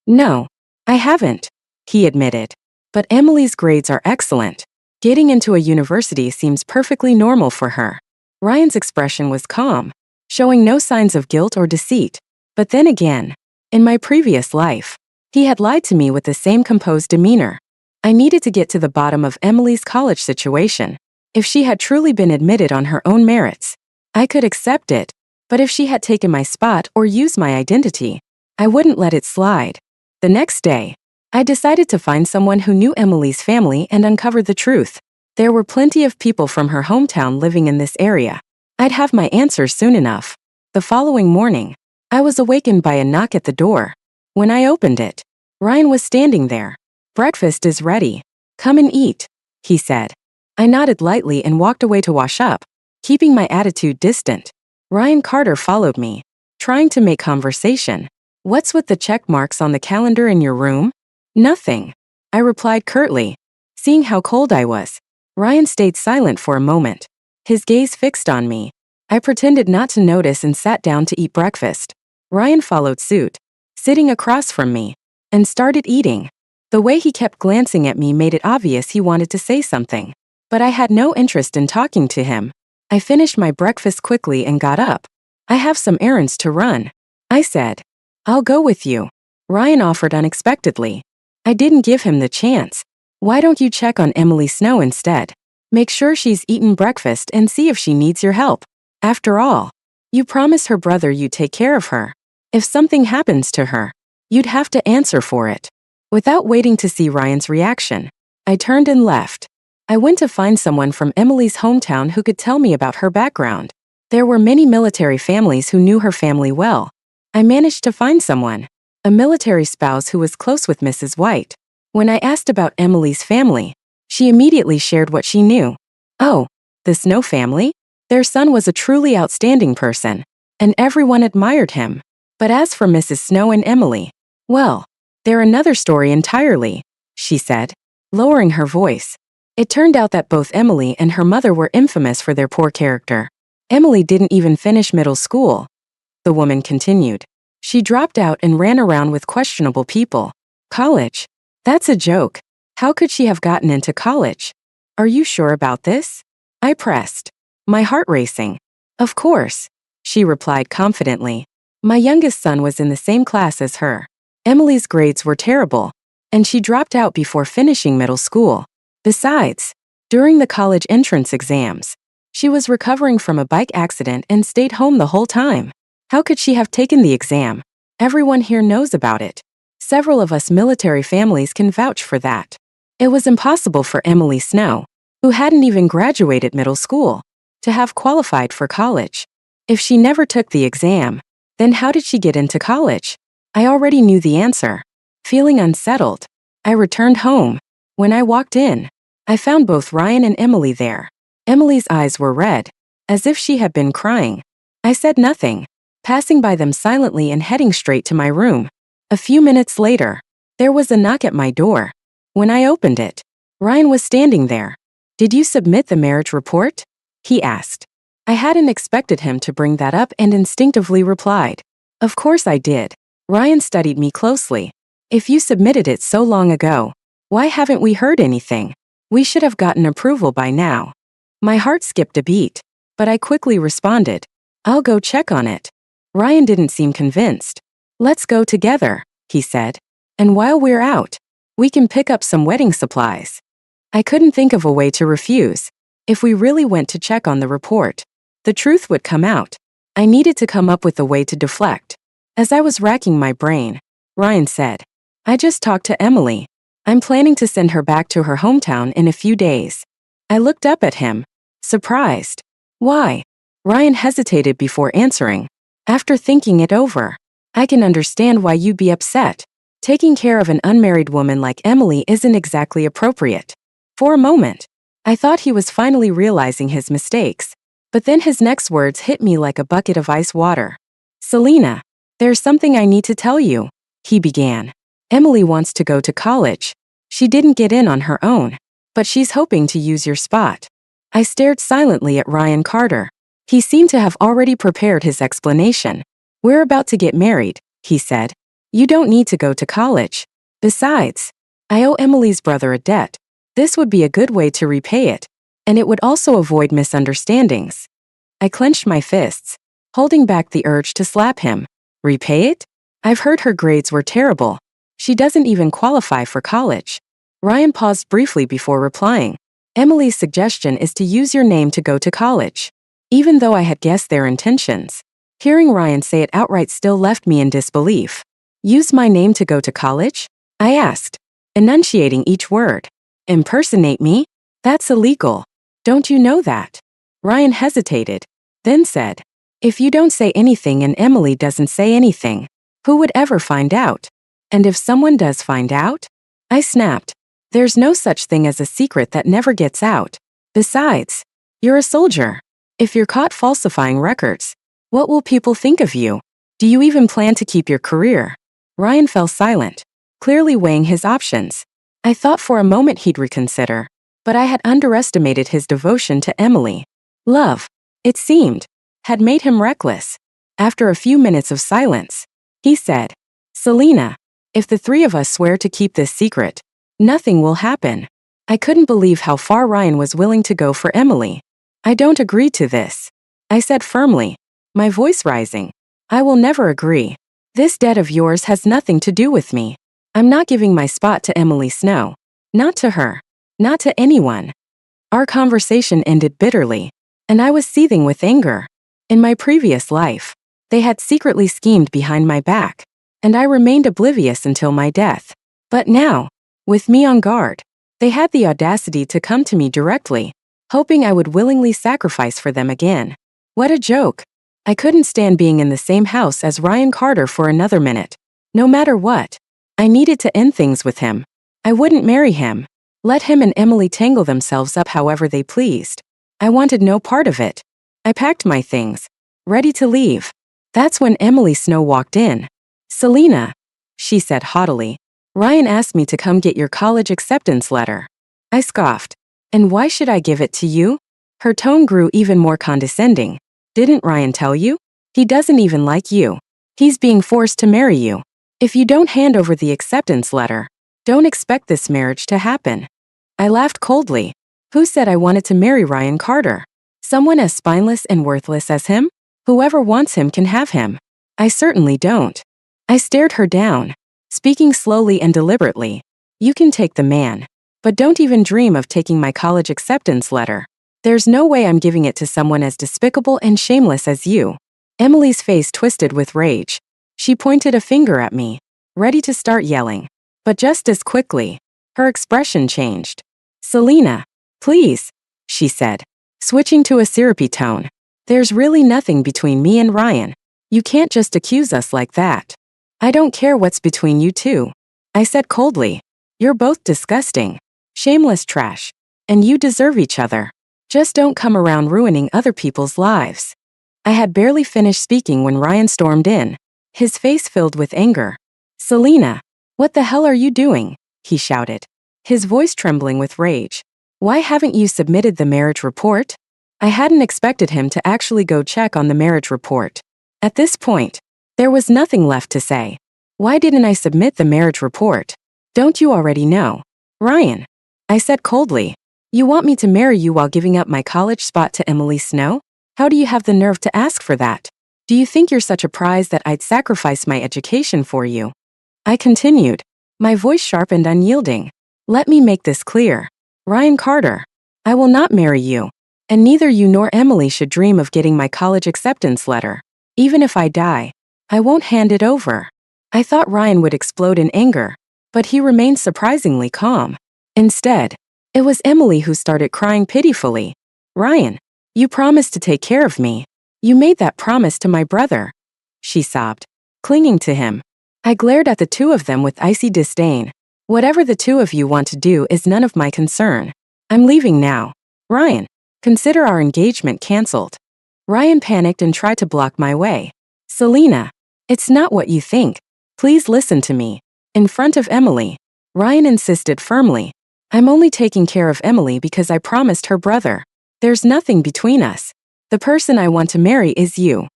"No, I haven't," he admitted. "But Emily's grades are excellent. Getting into a university seems perfectly normal for her." Ryan's expression was calm, showing no signs of guilt or deceit. But then again, in my previous life, he had lied to me with the same composed demeanor. I needed to get to the bottom of Emily's college situation. If she had truly been admitted on her own merits, I could accept it. But if she had taken my spot or used my identity, I wouldn't let it slide. The next day, I decided to find someone who knew Emily's family and uncover the truth. There were plenty of people from her hometown living in this area. I'd have my answers soon enough. The following morning, I was awakened by a knock at the door. When I opened it, Ryan was standing there. "Breakfast is ready. Come and eat," he said. I nodded lightly and walked away to wash up, keeping my attitude distant. Ryan Carter followed me, trying to make conversation. "What's with the check marks on the calendar in your room?" "Nothing," I replied curtly. Seeing how cold I was, Ryan stayed silent for a moment, his gaze fixed on me. I pretended not to notice and sat down to eat breakfast. Ryan followed suit, sitting across from me, and started eating. The way he kept glancing at me made it obvious he wanted to say something, but I had no interest in talking to him. I finished my breakfast quickly and got up. "I have some errands to run," I said. "I'll go with you," Ryan offered unexpectedly. I didn't give him the chance. "Why don't you check on Emily Snow instead? Make sure she's eaten breakfast and see if she needs your help. After all, you promised her brother you'd take care of her. If something happens to her, you'd have to answer for it." Without waiting to see Ryan's reaction, I turned and left. I went to find someone from Emily's hometown who could tell me about her background. There were many military families who knew her family well. I managed to find someone, a military spouse who was close with Mrs. White. When I asked about Emily's family, she immediately shared what she knew. "Oh, the Snow family? Their son was a truly outstanding person, and everyone admired him. But as for Mrs. Snow and Emily, well, they're another story entirely," she said, lowering her voice. It turned out that both Emily and her mother were infamous for their poor character. Emily didn't even finish middle school, the woman continued. She dropped out and ran around with questionable people. "College? That's a joke. How could she have gotten into college? Are you sure about this?" I pressed, my heart racing. "Of course," she replied confidently. "My youngest son was in the same class as her. Emily's grades were terrible, and she dropped out before finishing middle school. Besides, during the college entrance exams, she was recovering from a bike accident and stayed home the whole time. How could she have taken the exam? Everyone here knows about it. Several of us military families can vouch for that. It was impossible for Emily Snow, who hadn't even graduated middle school, to have qualified for college. If she never took the exam, then how did she get into college?" I already knew the answer. Feeling unsettled, I returned home. When I walked in, I found both Ryan and Emily there. Emily's eyes were red, as if she had been crying. I said nothing, passing by them silently and heading straight to my room. A few minutes later, there was a knock at my door. When I opened it, Ryan was standing there. "Did you submit the marriage report?" he asked. I hadn't expected him to bring that up and instinctively replied, "Of course I did." Ryan studied me closely. "If you submitted it so long ago, why haven't we heard anything? We should have gotten approval by now." My heart skipped a beat, but I quickly responded, "I'll go check on it." Ryan didn't seem convinced. "Let's go together," he said. "And while we're out, we can pick up some wedding supplies." I couldn't think of a way to refuse. If we really went to check on the report, the truth would come out. I needed to come up with a way to deflect. As I was racking my brain, Ryan said, "I just talked to Emily. I'm planning to send her back to her hometown in a few days. I looked up at him, surprised. Why? Ryan hesitated before answering. After thinking it over, I can understand why you'd be upset. Taking care of an unmarried woman like Emily isn't exactly appropriate. For a moment, I thought he was finally realizing his mistakes, but then his next words hit me like a bucket of ice water. Selena, there's something I need to tell you, he began. Emily wants to go to college. She didn't get in on her own, but she's hoping to use your spot. I stared silently at Ryan Carter. He seemed to have already prepared his explanation. We're about to get married, he said. You don't need to go to college. Besides, I owe Emily's brother a debt. This would be a good way to repay it, and it would also avoid misunderstandings. I clenched my fists, holding back the urge to slap him. Repay it? I've heard her grades were terrible. She doesn't even qualify for college. Ryan paused briefly before replying. Emily's suggestion is to use your name to go to college. Even though I had guessed their intentions, hearing Ryan say it outright still left me in disbelief. Use my name to go to college? I asked, enunciating each word. Impersonate me? That's illegal. Don't you know that? Ryan hesitated, then said, if you don't say anything and Emily doesn't say anything, who would ever find out? And if someone does find out? I snapped. There's no such thing as a secret that never gets out. Besides, you're a soldier. If you're caught falsifying records, what will people think of you? Do you even plan to keep your career? Ryan fell silent, clearly weighing his options. I thought for a moment he'd reconsider, but I had underestimated his devotion to Emily. Love, it seemed, had made him reckless. After a few minutes of silence, he said, Selena, if the three of us swear to keep this secret, nothing will happen. I couldn't believe how far Ryan was willing to go for Emily. I don't agree to this, I said firmly, my voice rising. I will never agree. This debt of yours has nothing to do with me. I'm not giving my spot to Emily Snow. Not to her. Not to anyone. Our conversation ended bitterly, and I was seething with anger. In my previous life, they had secretly schemed behind my back, and I remained oblivious until my death. But now, with me on guard, they had the audacity to come to me directly, hoping I would willingly sacrifice for them again. What a joke. I couldn't stand being in the same house as Ryan Carter for another minute. No matter what, I needed to end things with him. I wouldn't marry him. Let him and Emily tangle themselves up however they pleased. I wanted no part of it. I packed my things, ready to leave. That's when Emily Snow walked in. Selena, she said haughtily, Ryan asked me to come get your college acceptance letter. I scoffed. And why should I give it to you? Her tone grew even more condescending. Didn't Ryan tell you? He doesn't even like you. He's being forced to marry you. If you don't hand over the acceptance letter, don't expect this marriage to happen. I laughed coldly. Who said I wanted to marry Ryan Carter? Someone as spineless and worthless as him? Whoever wants him can have him. I certainly don't. I stared her down, speaking slowly and deliberately. You can take the man, but don't even dream of taking my college acceptance letter. There's no way I'm giving it to someone as despicable and shameless as you. Emily's face twisted with rage. She pointed a finger at me, ready to start yelling. But just as quickly, her expression changed. Selena, please, she said, switching to a syrupy tone. There's really nothing between me and Ryan. You can't just accuse us like that. I don't care what's between you two, I said coldly. You're both disgusting, shameless trash, and you deserve each other. Just don't come around ruining other people's lives. I had barely finished speaking when Ryan stormed in, his face filled with anger. Selena, what the hell are you doing? He shouted, his voice trembling with rage. Why haven't you submitted the marriage report? I hadn't expected him to actually go check on the marriage report. At this point, there was nothing left to say. Why didn't I submit the marriage report? Don't you already know? Ryan, I said coldly. You want me to marry you while giving up my college spot to Emily Snow? How do you have the nerve to ask for that? Do you think you're such a prize that I'd sacrifice my education for you? I continued, my voice sharp and unyielding. Let me make this clear. Ryan Carter, I will not marry you. And neither you nor Emily should dream of getting my college acceptance letter. Even if I die, I won't hand it over. I thought Ryan would explode in anger, but he remained surprisingly calm. Instead, it was Emily who started crying pitifully. "Ryan, you promised to take care of me. You made that promise to my brother," she sobbed, clinging to him. I glared at the two of them with icy disdain. "Whatever the two of you want to do is none of my concern. I'm leaving now. Ryan, consider our engagement canceled." Ryan panicked and tried to block my way. "Selena, it's not what you think. Please listen to me." In front of Emily, Ryan insisted firmly. "I'm only taking care of Emily because I promised her brother. There's nothing between us. The person I want to marry is you."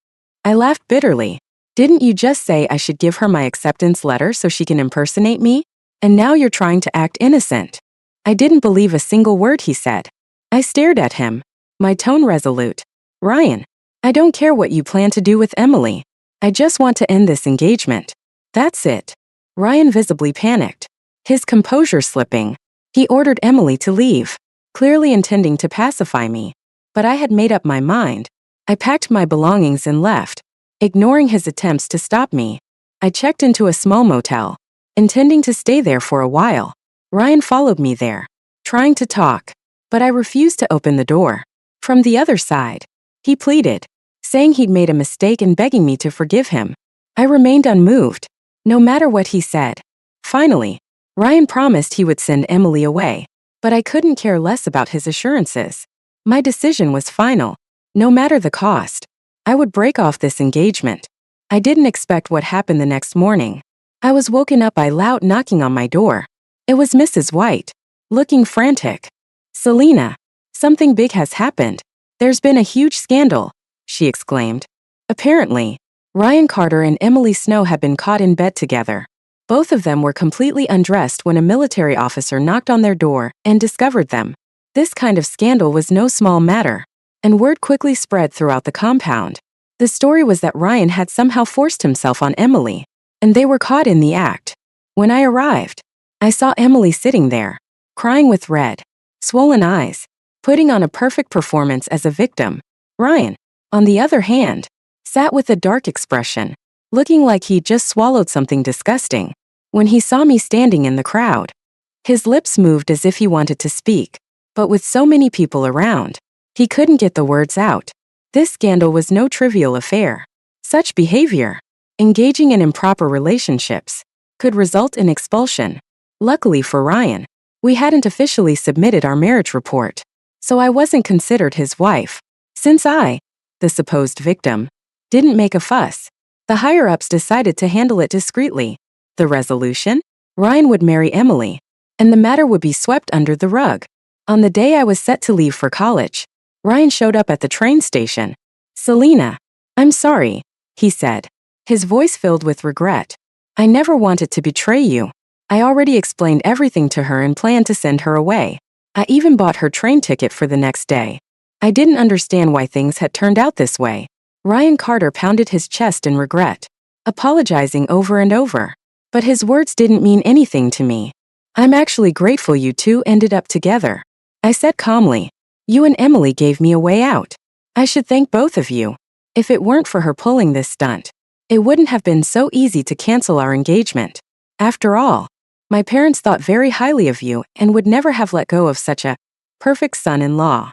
I laughed bitterly. "Didn't you just say I should give her my acceptance letter so she can impersonate me? And now you're trying to act innocent." I didn't believe a single word he said. I stared at him, my tone resolute. "Ryan, I don't care what you plan to do with Emily. I just want to end this engagement. That's it." Ryan visibly panicked, his composure slipping. He ordered Emily to leave, clearly intending to pacify me. But I had made up my mind. I packed my belongings and left, ignoring his attempts to stop me. I checked into a small motel, intending to stay there for a while. Ryan followed me there, trying to talk, but I refused to open the door. From the other side, he pleaded, saying he'd made a mistake and begging me to forgive him. I remained unmoved, no matter what he said. Finally, Ryan promised he would send Emily away, but I couldn't care less about his assurances. My decision was final. No matter the cost, I would break off this engagement. I didn't expect what happened the next morning. I was woken up by loud knocking on my door. It was Mrs. White, looking frantic. "Selena, something big has happened. There's been a huge scandal," she exclaimed. Apparently, Ryan Carter and Emily Snow had been caught in bed together. Both of them were completely undressed when a military officer knocked on their door and discovered them. This kind of scandal was no small matter, and word quickly spread throughout the compound. The story was that Ryan had somehow forced himself on Emily, and they were caught in the act. When I arrived, I saw Emily sitting there, crying with red, swollen eyes, putting on a perfect performance as a victim. Ryan, on the other hand, sat with a dark expression, looking like he'd just swallowed something disgusting. When he saw me standing in the crowd, his lips moved as if he wanted to speak, but with so many people around, he couldn't get the words out. This scandal was no trivial affair. Such behavior, engaging in improper relationships, could result in expulsion. Luckily for Ryan, we hadn't officially submitted our marriage report, so I wasn't considered his wife. Since I, the supposed victim, didn't make a fuss, the higher-ups decided to handle it discreetly. The resolution? Ryan would marry Emily, and the matter would be swept under the rug. On the day I was set to leave for college, Ryan showed up at the train station. "Selena, I'm sorry," he said, his voice filled with regret. "I never wanted to betray you. I already explained everything to her and planned to send her away. I even bought her train ticket for the next day. I didn't understand why things had turned out this way." Ryan Carter pounded his chest in regret, apologizing over and over. But his words didn't mean anything to me. "I'm actually grateful you two ended up together," I said calmly. "You and Emily gave me a way out. I should thank both of you. If it weren't for her pulling this stunt, it wouldn't have been so easy to cancel our engagement. After all, my parents thought very highly of you and would never have let go of such a perfect son-in-law."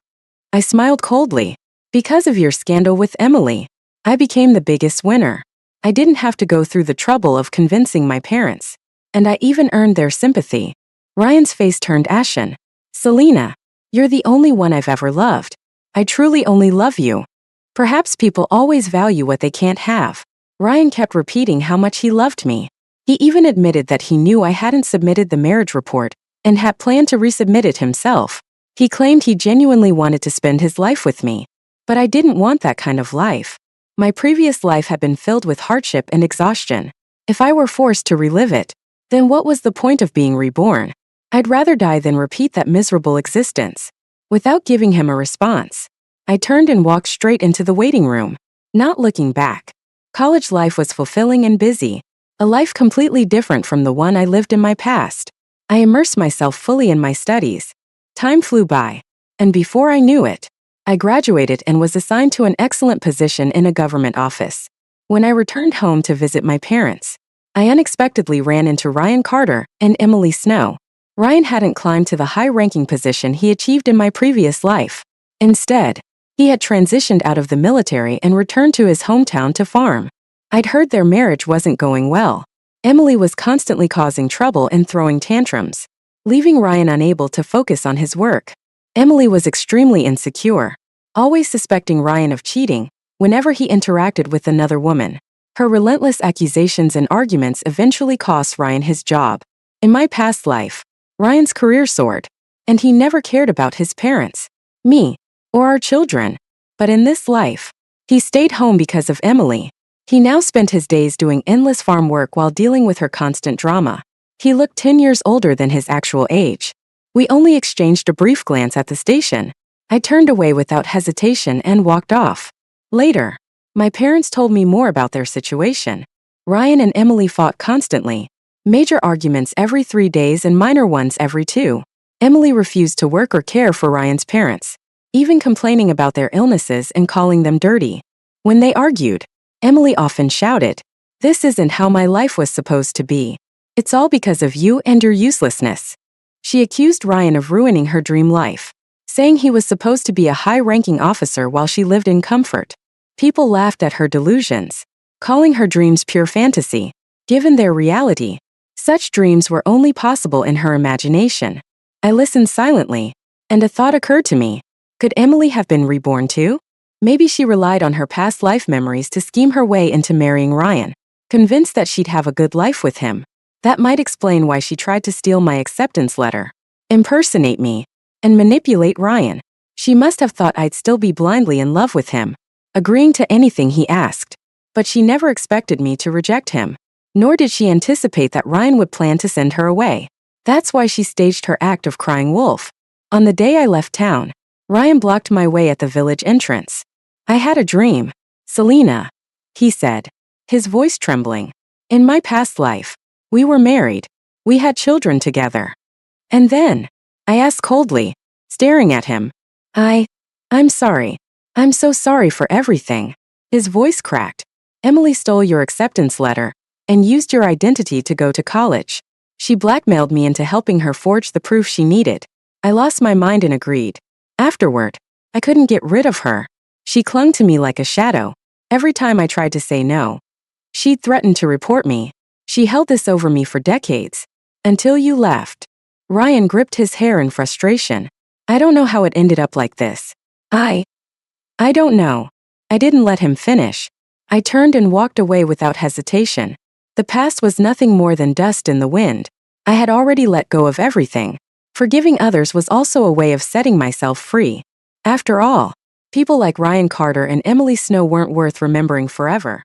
I smiled coldly. "Because of your scandal with Emily, I became the biggest winner. I didn't have to go through the trouble of convincing my parents, and I even earned their sympathy." Ryan's face turned ashen. "Selena, you're the only one I've ever loved. I truly only love you. Perhaps people always value what they can't have." Ryan kept repeating how much he loved me. He even admitted that he knew I hadn't submitted the marriage report and had planned to resubmit it himself. He claimed he genuinely wanted to spend his life with me, but I didn't want that kind of life. My previous life had been filled with hardship and exhaustion. If I were forced to relive it, then what was the point of being reborn? I'd rather die than repeat that miserable existence. Without giving him a response, I turned and walked straight into the waiting room, not looking back. College life was fulfilling and busy, a life completely different from the one I lived in my past. I immersed myself fully in my studies. Time flew by, and before I knew it, I graduated and was assigned to an excellent position in a government office. When I returned home to visit my parents, I unexpectedly ran into Ryan Carter and Emily Snow. Ryan hadn't climbed to the high-ranking position he achieved in my previous life. Instead, he had transitioned out of the military and returned to his hometown to farm. I'd heard their marriage wasn't going well. Emily was constantly causing trouble and throwing tantrums, leaving Ryan unable to focus on his work. Emily was extremely insecure, always suspecting Ryan of cheating whenever he interacted with another woman. Her relentless accusations and arguments eventually cost Ryan his job. In my past life, Ryan's career soared, and he never cared about his parents, me, or our children. But in this life, he stayed home because of Emily. He now spent his days doing endless farm work while dealing with her constant drama. He looked 10 years older than his actual age. We only exchanged a brief glance at the station. I turned away without hesitation and walked off. Later, my parents told me more about their situation. Ryan and Emily fought constantly. Major arguments every 3 days and minor ones every 2. Emily refused to work or care for Ryan's parents, even complaining about their illnesses and calling them dirty. When they argued, Emily often shouted, "This isn't how my life was supposed to be. It's all because of you and your uselessness." She accused Ryan of ruining her dream life, saying he was supposed to be a high-ranking officer while she lived in comfort. People laughed at her delusions, calling her dreams pure fantasy. Given their reality, such dreams were only possible in her imagination. I listened silently, and a thought occurred to me. Could Emily have been reborn too? Maybe she relied on her past life memories to scheme her way into marrying Ryan, convinced that she'd have a good life with him. That might explain why she tried to steal my acceptance letter, impersonate me, and manipulate Ryan. She must have thought I'd still be blindly in love with him, agreeing to anything he asked. But she never expected me to reject him. Nor did she anticipate that Ryan would plan to send her away. That's why she staged her act of crying wolf. On the day I left town, Ryan blocked my way at the village entrance. "I had a dream, Selena," he said, his voice trembling. "In my past life, we were married. We had children together." And then, I asked coldly, staring at him, I'm sorry. I'm so sorry for everything." His voice cracked. "Emily stole your acceptance letter and used your identity to go to college. She blackmailed me into helping her forge the proof she needed." I lost my mind and agreed. Afterward, I couldn't get rid of her. She clung to me like a shadow. Every time I tried to say no, she'd threaten to report me. She held this over me for decades. Until you left. Ryan gripped his hair in frustration. "I don't know how it ended up like this. I don't know." I didn't let him finish. I turned and walked away without hesitation. The past was nothing more than dust in the wind. I had already let go of everything. Forgiving others was also a way of setting myself free. After all, people like Ryan Carter and Emily Snow weren't worth remembering forever.